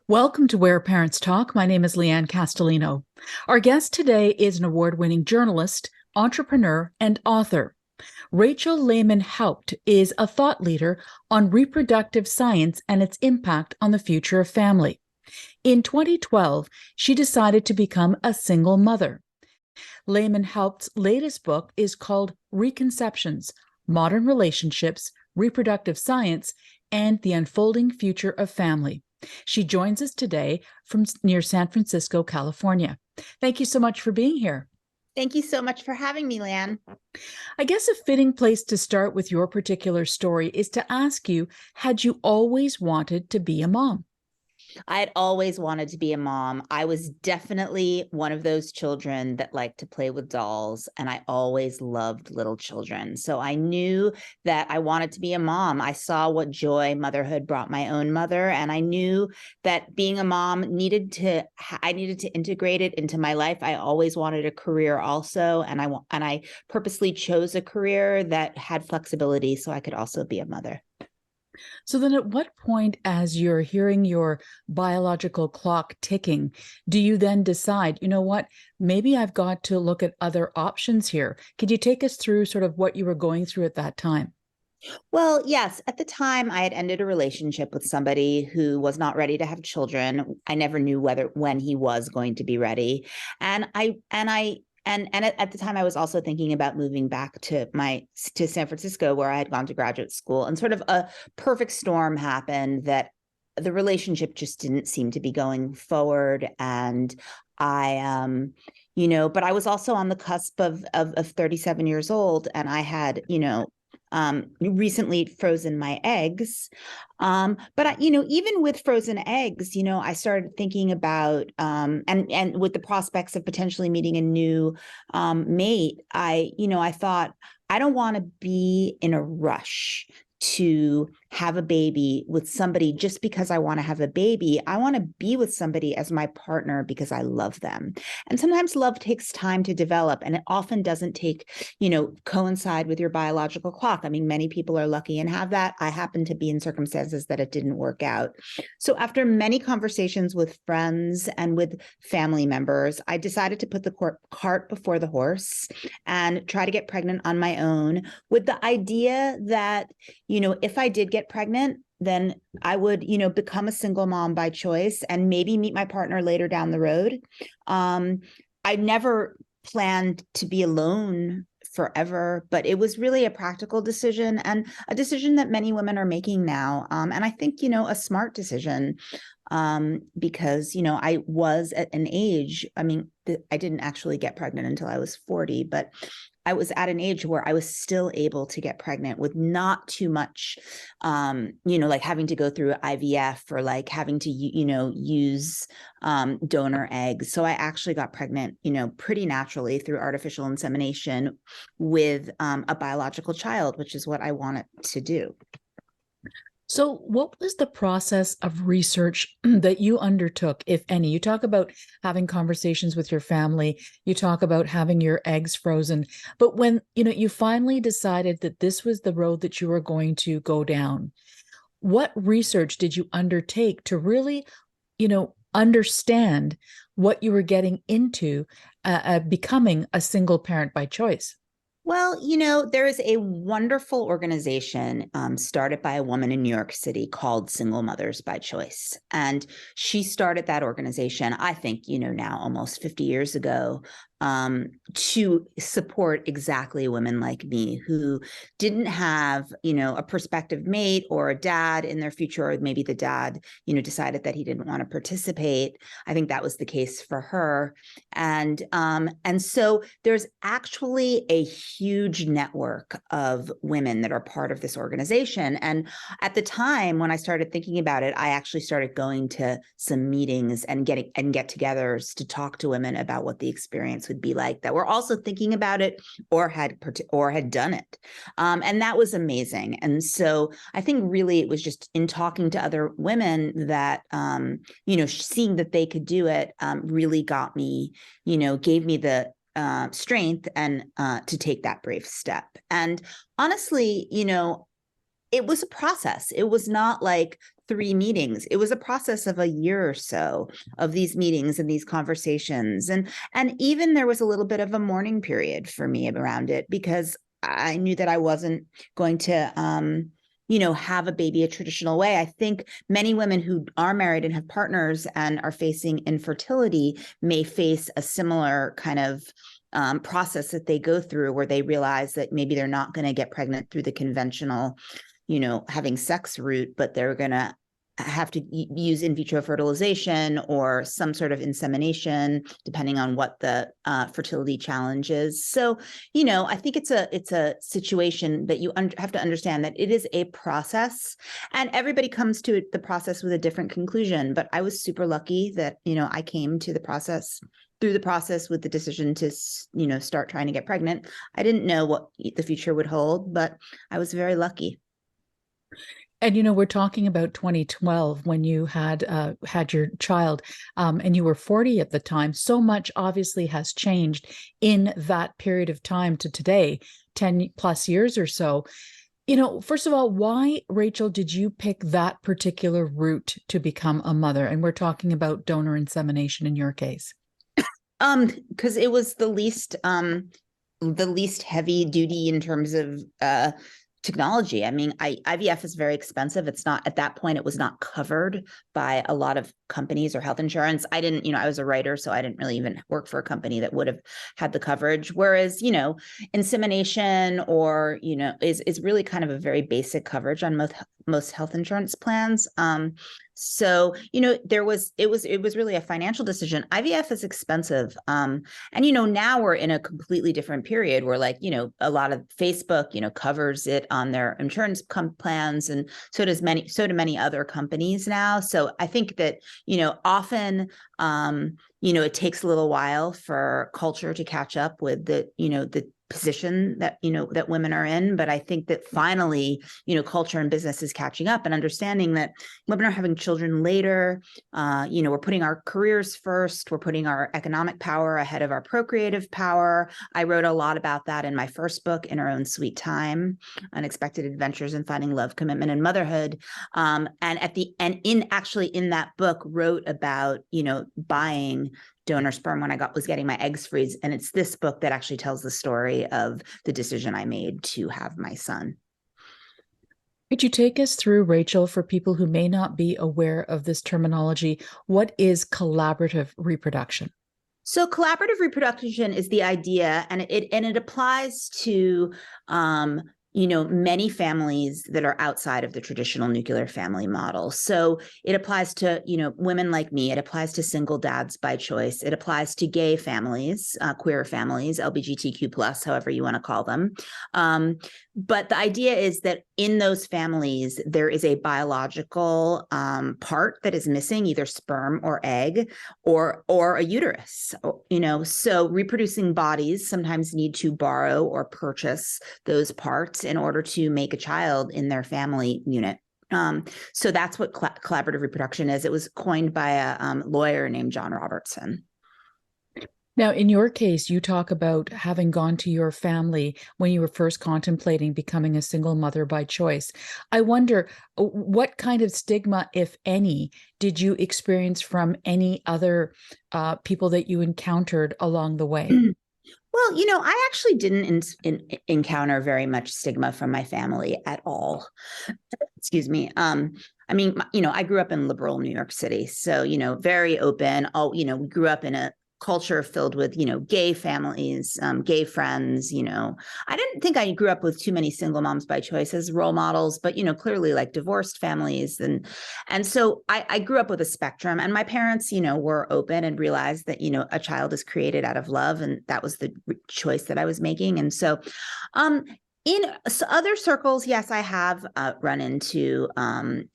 Welcome to Where Parents Talk. My name is Lianne Castelino. Our guest today is an award-winning journalist, entrepreneur, and author. Rachel Lehmann-Haupt is a thought leader on reproductive science and its impact on the future of family. In 2012, she decided to become a single mother. Lehmann-Haupt's latest book is called Reconceptions: Modern Relationships, Reproductive Science, and the Unfolding Future of Family. She joins us today from near San Francisco, California. Thank you so much for being here. Thank you so much for having me, Lianne. I guess a fitting place to start with your particular story is to ask you, had you always wanted to be a mom? I had always wanted to be a mom. I was definitely one of those children that liked to play with dolls, and I always loved little children. So I knew that I wanted to be a mom. I saw what joy motherhood brought my own mother, and I knew that being a mom I needed to integrate it into my life. I always wanted a career also, and I purposely chose a career that had flexibility so I could also be a mother. So then at what point, as you're hearing your biological clock ticking, do you then decide, you know what, maybe I've got to look at other options here? Could you take us through sort of what you were going through at that time? Well, yes. At the time, I had ended a relationship with somebody who was not ready to have children. I never knew when he was going to be ready, and at the time, I was also thinking about moving back to San Francisco, where I had gone to graduate school, and sort of a perfect storm happened that the relationship just didn't seem to be going forward, and but I was also on the cusp of 37 years old, and I had recently frozen my eggs. Even with frozen eggs, I started thinking about, and with the prospects of potentially meeting a new mate, I thought, I don't want to be in a rush to have a baby with somebody just because I want to have a baby. I want to be with somebody as my partner because I love them. And sometimes love takes time to develop, and it often doesn't coincide with your biological clock. I mean, many people are lucky and have that. I happen to be in circumstances that it didn't work out. So after many conversations with friends and with family members, I decided to put the cart before the horse and try to get pregnant on my own, with the idea that, if I did get pregnant, then I would, become a single mom by choice and maybe meet my partner later down the road. I never planned to be alone forever, but it was really a practical decision, and a decision that many women are making now. And I think, a smart decision, because, I was at an age, I mean, I didn't actually get pregnant until I was 40, but I was at an age where I was still able to get pregnant with not too much, like having to go through IVF or like having to, use donor eggs. So I actually got pregnant, pretty naturally through artificial insemination with a biological child, which is what I wanted to do. So, what was the process of research that you undertook, if any? You talk about having conversations with your family, you talk about having your eggs frozen, but when, you finally decided that this was the road that you were going to go down, what research did you undertake to really, understand what you were getting into, becoming a single parent by choice? Well, there is a wonderful organization started by a woman in New York City called Single Mothers by Choice. And she started that organization, I think, now almost 50 years ago, to support exactly women like me who didn't have, a prospective mate or a dad in their future, or maybe the dad, decided that he didn't want to participate. I think that was the case for her. And so there's actually a huge network of women that are part of this organization. And at the time when I started thinking about it, I actually started going to some meetings and get-togethers to talk to women about what the experience would be like that were also thinking about it or had done it. And that was amazing. And so I think really it was just in talking to other women that, seeing that they could do it really got me, gave me the strength and to take that brave step. And honestly, it was a process. It was not like 3 meetings. It was a process of a year or so of these meetings and these conversations. And even there was a little bit of a mourning period for me around it, because I knew that I wasn't going to have a baby a traditional way. I think many women who are married and have partners and are facing infertility may face a similar kind of process that they go through, where they realize that maybe they're not going to get pregnant through the conventional, having sex route, but they're going to have to use in vitro fertilization or some sort of insemination, depending on what the fertility challenge is. So, I think it's a situation that you have to understand that it is a process, and everybody comes to the process with a different conclusion. But I was super lucky that, I came to through the process with the decision to, start trying to get pregnant. I didn't know what the future would hold, but I was very lucky. And we're talking about 2012 when you had your child, and you were 40 at the time. So much obviously has changed in that period of time to today, 10 plus years or so. First of all, why, Rachel, did you pick that particular route to become a mother? And we're talking about donor insemination in your case. Because it was the least heavy duty in terms of technology. I mean, IVF is very expensive. It's not, at that point, it was not covered by a lot of companies or health insurance. I didn't, I was a writer, so I didn't really even work for a company that would have had the coverage. Whereas, insemination or, is really kind of a very basic coverage on most health insurance plans. So, it was really a financial decision. IVF is expensive. And, now we're in a completely different period where, like, a lot of Facebook, covers it on their insurance plans. And so do many other companies now. So I think that, often, it takes a little while for culture to catch up with the position that that women are in. But I think that finally, culture and business is catching up and understanding that women are having children later. We're putting our careers first. We're putting our economic power ahead of our procreative power. I wrote a lot about that in my first book, In Our Own Sweet Time: Unexpected Adventures in Finding Love, Commitment, and Motherhood. And in that book, wrote about buying donor sperm when I was getting my eggs freeze. And it's this book that actually tells the story of the decision I made to have my son. Could you take us through, Rachel, for people who may not be aware of this terminology, what is collaborative reproduction? So collaborative reproduction is the idea, and it applies to many families that are outside of the traditional nuclear family model. So it applies to, women like me. It applies to single dads by choice. It applies to gay families, queer families, LGBTQ plus, however you want to call them. But the idea is that in those families, there is a biological part that is missing, either sperm or egg or a uterus. So reproducing bodies sometimes need to borrow or purchase those parts in order to make a child in their family unit. So that's what collaborative reproduction is. It was coined by a lawyer named John Robertson. Now, in your case, you talk about having gone to your family when you were first contemplating becoming a single mother by choice. I wonder, what kind of stigma, if any, did you experience from any other people that you encountered along the way? Well, I actually didn't encounter very much stigma from my family at all. Excuse me. I mean, I grew up in liberal New York City, so, very open. We grew up in a culture filled with, gay families, gay friends. I didn't think I grew up with too many single moms by choice as role models, but, clearly like divorced families. And so I grew up with a spectrum, and my parents, were open and realized that, a child is created out of love. And that was the choice that I was making. And so, in other circles, yes, I have run into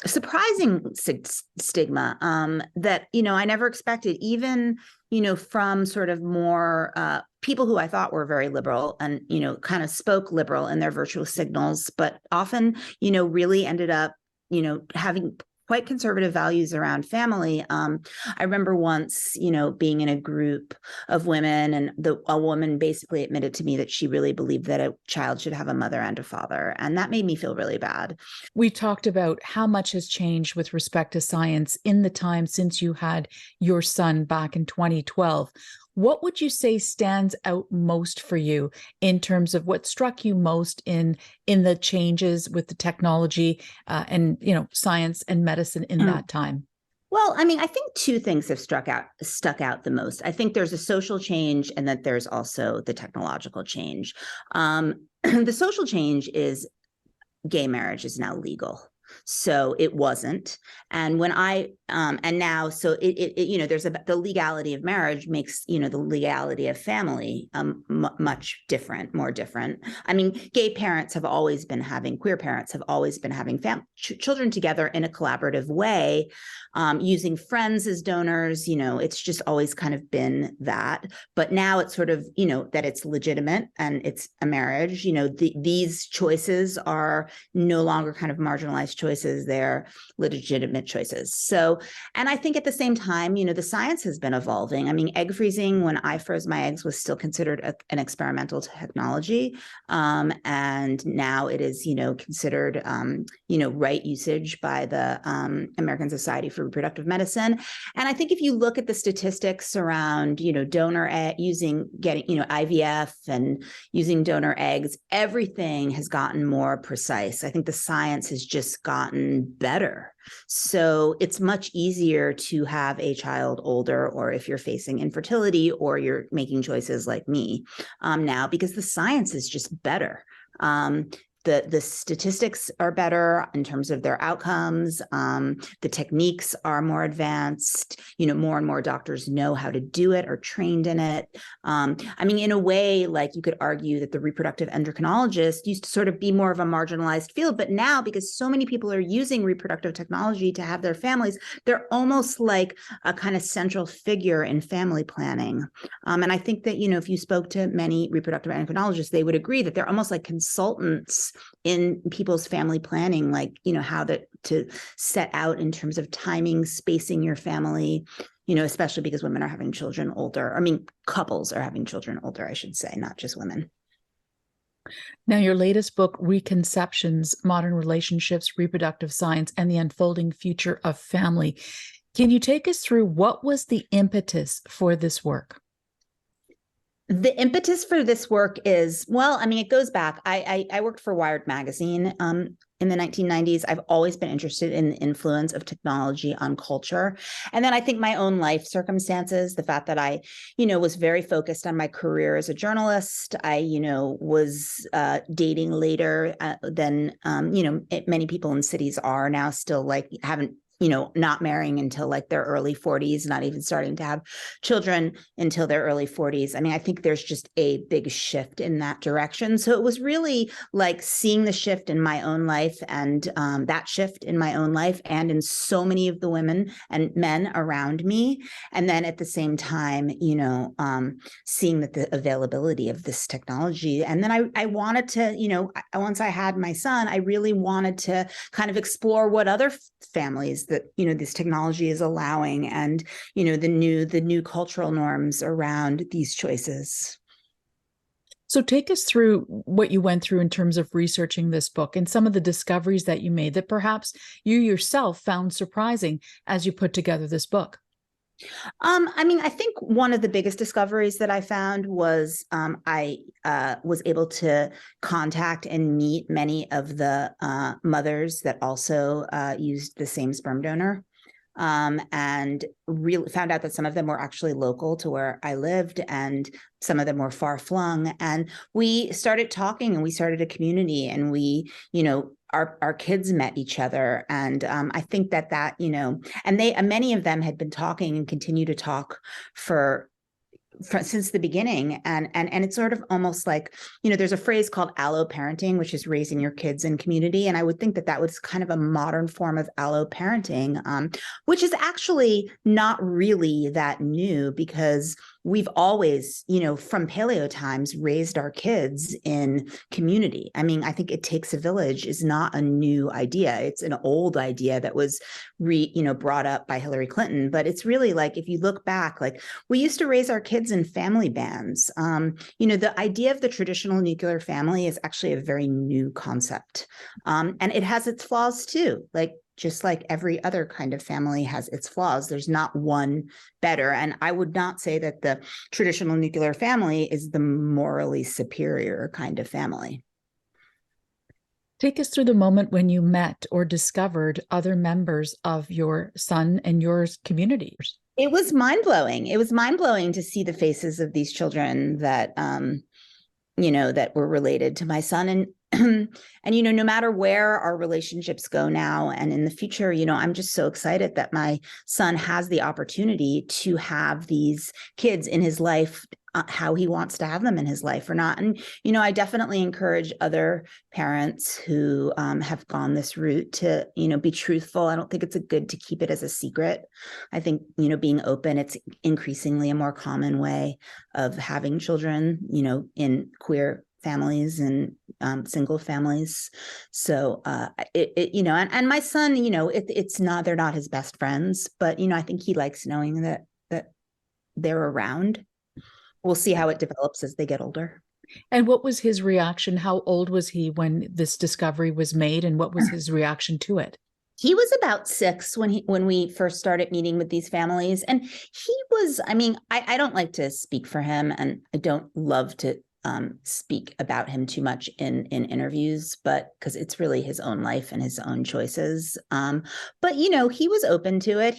surprising stigma that, I never expected, even, from sort of more people who I thought were very liberal and, kind of spoke liberal in their virtual signals, but often, really ended up, having quite conservative values around family. I remember once, being in a group of women, and a woman basically admitted to me that she really believed that a child should have a mother and a father. And that made me feel really bad. We talked about how much has changed with respect to science in the time since you had your son back in 2012. What would you say stands out most for you in terms of what struck you most in the changes with the technology and science and medicine in that time? Well, I mean, I think two things have stuck out the most. I think there's a social change, and that there's also the technological change. The social change is gay marriage is now legal. So it wasn't. And when and now, so there's the legality of marriage makes, the legality of family much different, more different. I mean, queer parents have always been having children together in a collaborative way, using friends as donors. It's just always kind of been that. But now it's sort of, that it's legitimate and it's a marriage. These choices are no longer kind of marginalized choices, they're legitimate choices. So, and I think at the same time, the science has been evolving. I mean, egg freezing, when I froze my eggs, was still considered an experimental technology. And now it is, considered, right usage by the American Society for Reproductive Medicine. And I think if you look at the statistics around, donor getting IVF and using donor eggs, everything has gotten more precise. I think the science has just gotten better. So it's much easier to have a child older, or if you're facing infertility or you're making choices like me now, because the science is just better. The statistics are better in terms of their outcomes. The techniques are more advanced. More and more doctors know how to do it, or trained in it. I mean, in a way, like, you could argue that the reproductive endocrinologist used to sort of be more of a marginalized field, but now, because so many people are using reproductive technology to have their families, they're almost like a kind of central figure in family planning. And I think that, if you spoke to many reproductive endocrinologists, they would agree that they're almost like consultants in people's family planning, like, how to set out in terms of timing, spacing your family, especially because women are having children older. I mean, couples are having children older, I should say, not just women. Now, your latest book, Reconceptions: Modern Relationships, Reproductive Science, and the Unfolding Future of Family. Can you take us through what was the impetus for this work? The impetus for this work is, well, I mean, it goes back. I worked for Wired magazine in the 1990s. I've always been interested in the influence of technology on culture. And then I think my own life circumstances, the fact that I, was very focused on my career as a journalist. I, was dating later than, many people in cities are now, still like haven't, not marrying until like their early 40s, not even starting to have children until their early 40s. I mean, I think there's just a big shift in that direction. So it was really like seeing the shift in my own life, and that shift in my own life and in so many of the women and men around me. And then at the same time, seeing that the availability of this technology. And then I wanted to, once I had my son, I really wanted to kind of explore what other families that this technology is allowing, and the new cultural norms around these choices. So take us through what you went through in terms of researching this book, and some of the discoveries that you made that perhaps you yourself found surprising as you put together this book. I mean, I think one of the biggest discoveries that I found was I was able to contact and meet many of the mothers that also used the same sperm donor, and really found out that some of them were actually local to where I lived, and some of them were far flung. And we started talking, and we started a community, and we, our kids met each other. And I think that, and many of them had been talking and continue to talk since the beginning. And it's sort of almost like, there's a phrase called allo parenting, which is raising your kids in community. And I would think that was kind of a modern form of allo parenting, which is actually not really that new, because we've always, from paleo times, raised our kids in community. I mean, I think it takes a village is not a new idea. It's an old idea that was brought up by Hillary Clinton. But it's really like, if you look back, like we used to raise our kids in family bands. The idea of the traditional nuclear family is actually a very new concept. And it has its flaws too. Like, just like every other kind of family has its flaws, there's not one better. And I would not say that the traditional nuclear family is the morally superior kind of family. Take us through the moment when you met or discovered other members of your son and your community. It was mind-blowing. It was mind-blowing to see the faces of these children that, that were related to my son. And no matter where our relationships go now and in the future, I'm just so excited that my son has the opportunity to have these kids in his life, how he wants to have them in his life or not. And, I definitely encourage other parents who have gone this route to, be truthful. I don't think it's good to keep it as a secret. I think, being open, it's increasingly a more common way of having children, in queer families and single families. So, and my son, it's not, they're not his best friends, but, I think he likes knowing that they're around. We'll see how it develops as they get older. And what was his reaction? How old was he when this discovery was made, and what was his reaction to it? He was about 6 when we first started meeting with these families. And he was, I don't like to speak for him, and I don't love to speak about him too much in interviews, but because it's really his own life and his own choices. But he was open to it.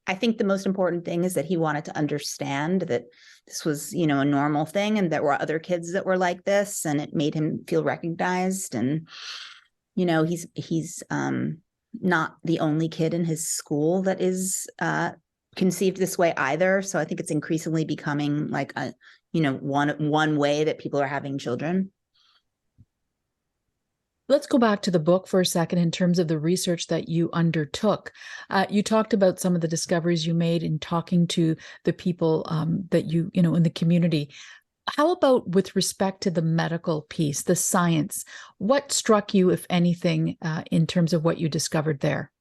I think the most important thing is that he wanted to understand that this was, a normal thing, and there were other kids that were like this, and it made him feel recognized. And, he's not the only kid in his school that is conceived this way either. So I think it's increasingly becoming like a, one way that people are having children. Let's go back to the book for a second in terms of the research that you undertook. You talked about some of the discoveries you made in talking to the people that in the community. How about with respect to the medical piece, the science? What struck you, if anything, in terms of what you discovered there?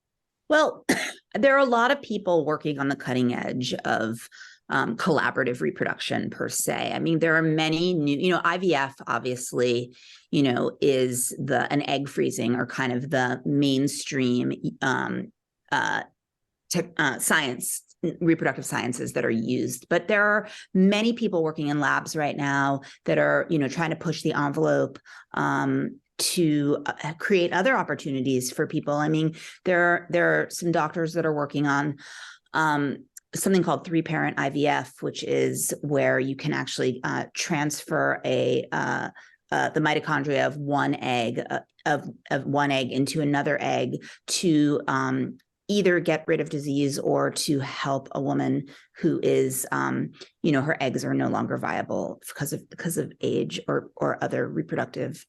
Well, there are a lot of people working on the cutting edge of collaborative reproduction per se. I mean, there are many new, IVF obviously, is an egg freezing or kind of the mainstream science, reproductive sciences that are used. But there are many people working in labs right now that are, trying to push the envelope to create other opportunities for people. I mean, there are some doctors that are working on something called 3-parent IVF, which is where you can actually transfer the mitochondria of one egg into another egg to either get rid of disease or to help a woman who is, her eggs are no longer viable because of age or other reproductive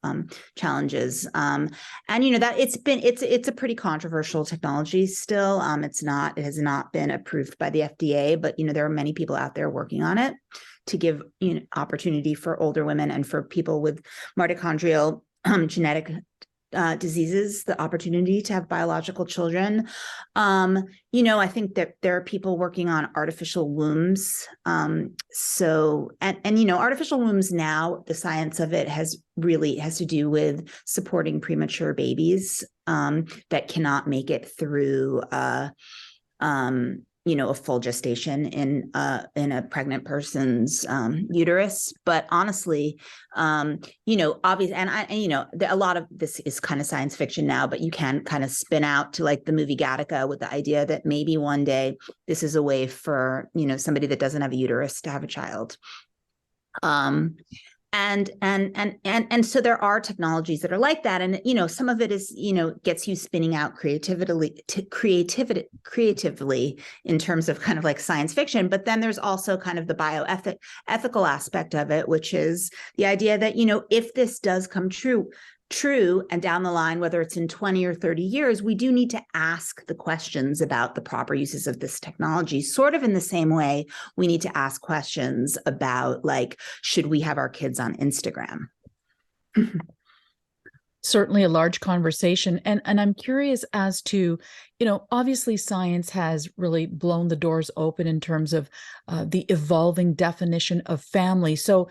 challenges. And that it's a pretty controversial technology still. It has not been approved by the FDA, but there are many people out there working on it to give opportunity for older women and for people with mitochondrial genetic diseases the opportunity to have biological children. I think that there are people working on artificial wombs. Artificial wombs now, the science of it has to do with supporting premature babies that cannot make it through a full gestation in a pregnant person's uterus. But honestly, obviously, a lot of this is kind of science fiction now, but you can kind of spin out to like the movie Gattaca with the idea that maybe one day this is a way for, somebody that doesn't have a uterus to have a child. And so there are technologies that are like that. And, some of it is, gets you spinning out creatively in terms of kind of like science fiction. But then there's also kind of the ethical aspect of it, which is the idea that, if this does come true, true. And down the line, whether it's in 20 or 30 years, we do need to ask the questions about the proper uses of this technology, sort of in the same way we need to ask questions about, like, should we have our kids on Instagram? Certainly a large conversation. And I'm curious as to, obviously science has really blown the doors open in terms of the evolving definition of family. So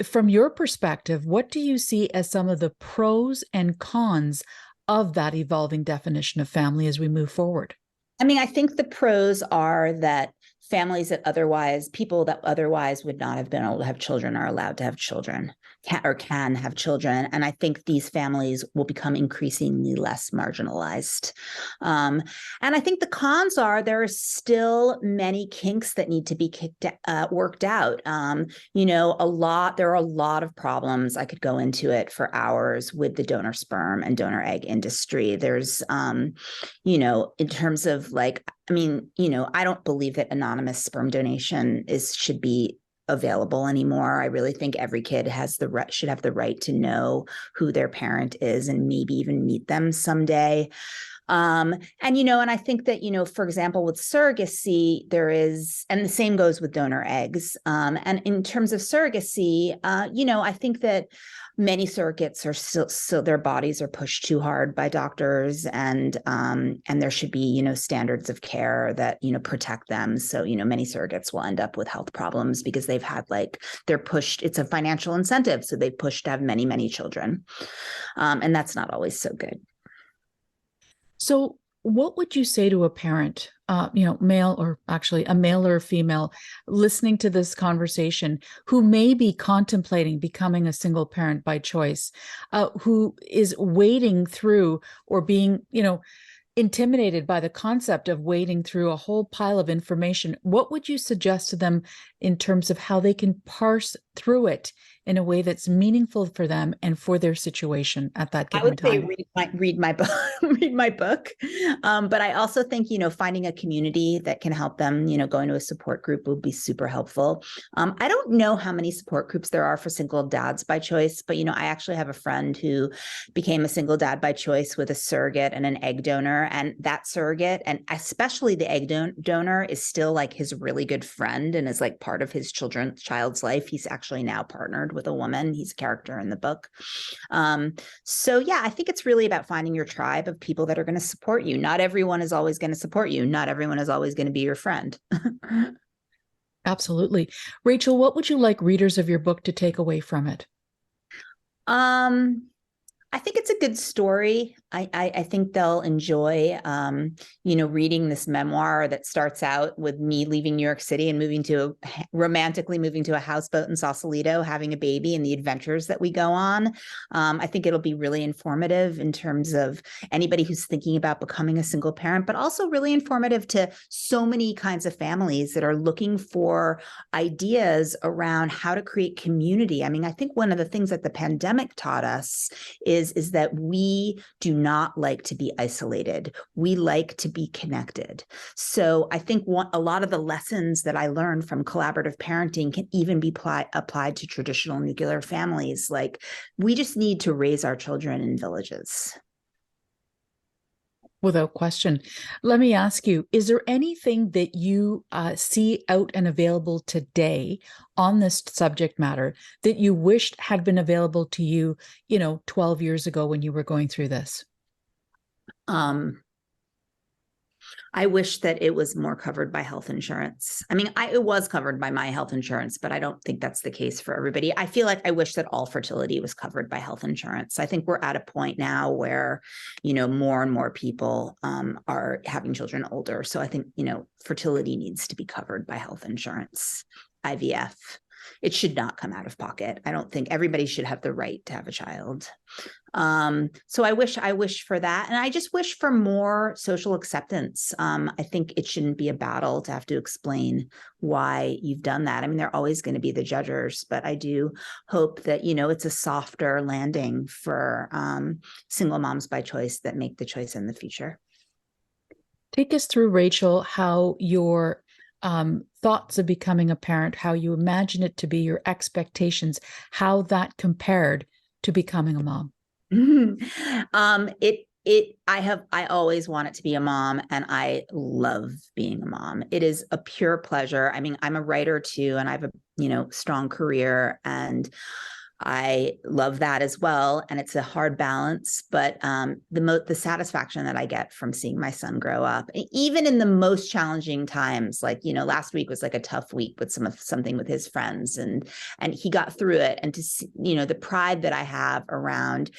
from your perspective, what do you see as some of the pros and cons of that evolving definition of family as we move forward? I mean, I think the pros are that people that otherwise would not have been able to have children are allowed to have children, can have children. And I think these families will become increasingly less marginalized. And I think the cons are there are still many kinks that need to be worked out. There are a lot of problems. I could go into it for hours with the donor sperm and donor egg industry. There's, in terms of I don't believe that anonymous sperm donation should be available anymore. I really think every kid should have the right to know who their parent is and maybe even meet them someday. And I think that, for example, with surrogacy, and the same goes with donor eggs. And in terms of surrogacy, I think that many surrogates are still their bodies are pushed too hard by doctors, and there should be, standards of care that, protect them. So, many surrogates will end up with health problems because they're pushed. It's a financial incentive. So they push to have many, many children. And that's not always so good. So what would you say to a parent, male or actually a male or a female, listening to this conversation, who may be contemplating becoming a single parent by choice, who is wading through or being, intimidated by the concept of wading through a whole pile of information? What would you suggest to them in terms of how they can parse through it in a way that's meaningful for them and for their situation at that given time? I would say read my book, read my book. But I also think, finding a community that can help them, going to a support group would be super helpful. I don't know how many support groups there are for single dads by choice, but, I actually have a friend who became a single dad by choice with a surrogate and an egg donor. And that surrogate, and especially the egg donor, is still like his really good friend and is like part of his child's life. He's actually now partnered with a woman. He's a character in the book. So yeah, I think it's really about finding your tribe of people that are going to support you. Not everyone is always going to support you. Not everyone is always going to be your friend. Absolutely. Rachel, what would you like readers of your book to take away from it? I think it's a good story. I think they'll enjoy, reading this memoir that starts out with me leaving New York City and romantically moving to a houseboat in Sausalito, having a baby, and the adventures that we go on. I think it'll be really informative in terms of anybody who's thinking about becoming a single parent, but also really informative to so many kinds of families that are looking for ideas around how to create community. I mean, I think one of the things that the pandemic taught us is that we do not like to be isolated. We like to be connected. So I think a lot of the lessons that I learned from collaborative parenting can even be applied to traditional nuclear families. Like, we just need to raise our children in villages. Without question. Let me ask you, is there anything that you see out and available today on this subject matter that you wished had been available to you, 12 years ago when you were going through this? I wish that it was more covered by health insurance. I mean, it was covered by my health insurance, but I don't think that's the case for everybody. I feel like I wish that all fertility was covered by health insurance. I think we're at a point now where, more and more people are having children older. So I think, fertility needs to be covered by health insurance. IVF, it should not come out of pocket. I don't think everybody should have the right to have a child. So I wish for that. And I just wish for more social acceptance. I think it shouldn't be a battle to have to explain why you've done that. I mean, they're always going to be the judgers, but I do hope that, it's a softer landing for single moms by choice that make the choice in the future. Take us through, Rachel, how your thoughts of becoming a parent, how you imagine it to be, your expectations, how that compared to becoming a mom. I always wanted to be a mom, and I love being a mom. It is a pure pleasure. I mean, I'm a writer too, and I have a, strong career, and I love that as well. And it's a hard balance, but the satisfaction that I get from seeing my son grow up, even in the most challenging times, like, last week was like a tough week with something with his friends, and he got through it. And to see, the pride that I have around,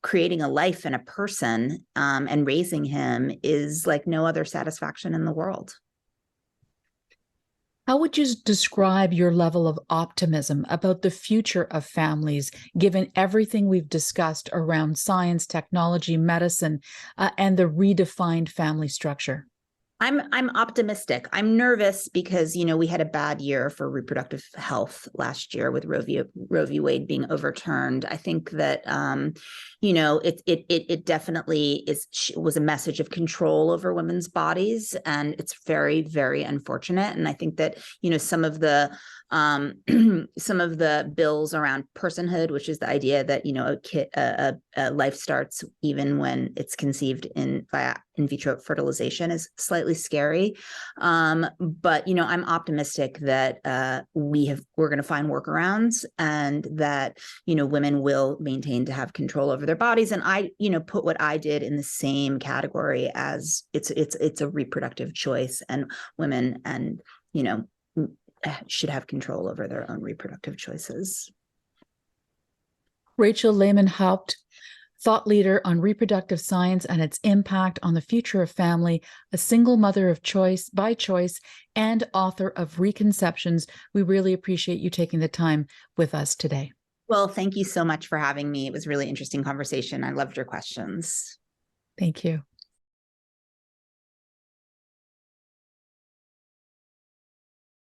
creating a life and a person, and raising him is like no other satisfaction in the world. How would you describe your level of optimism about the future of families, given everything we've discussed around science, technology, medicine, and the redefined family structure? I'm optimistic. I'm nervous because, we had a bad year for reproductive health last year with Roe v. Wade being overturned. I think that it definitely was a message of control over women's bodies, and it's very, very unfortunate. And I think that some of the some of the bills around personhood, which is the idea that a life starts even when it's conceived via in vitro fertilization, is slightly scary. But I'm optimistic that we're going to find workarounds, and that women will maintain to have control over their bodies. And I put what I did in the same category as it's a reproductive choice, and women and should have control over their own reproductive choices. Rachel Lehmann-Haupt, thought leader on reproductive science and its impact on the future of family, a single mother of choice by choice, and author of Reconceptions. We really appreciate you taking the time with us today. Well, thank you so much for having me. It was a really interesting conversation. I loved your questions. Thank you.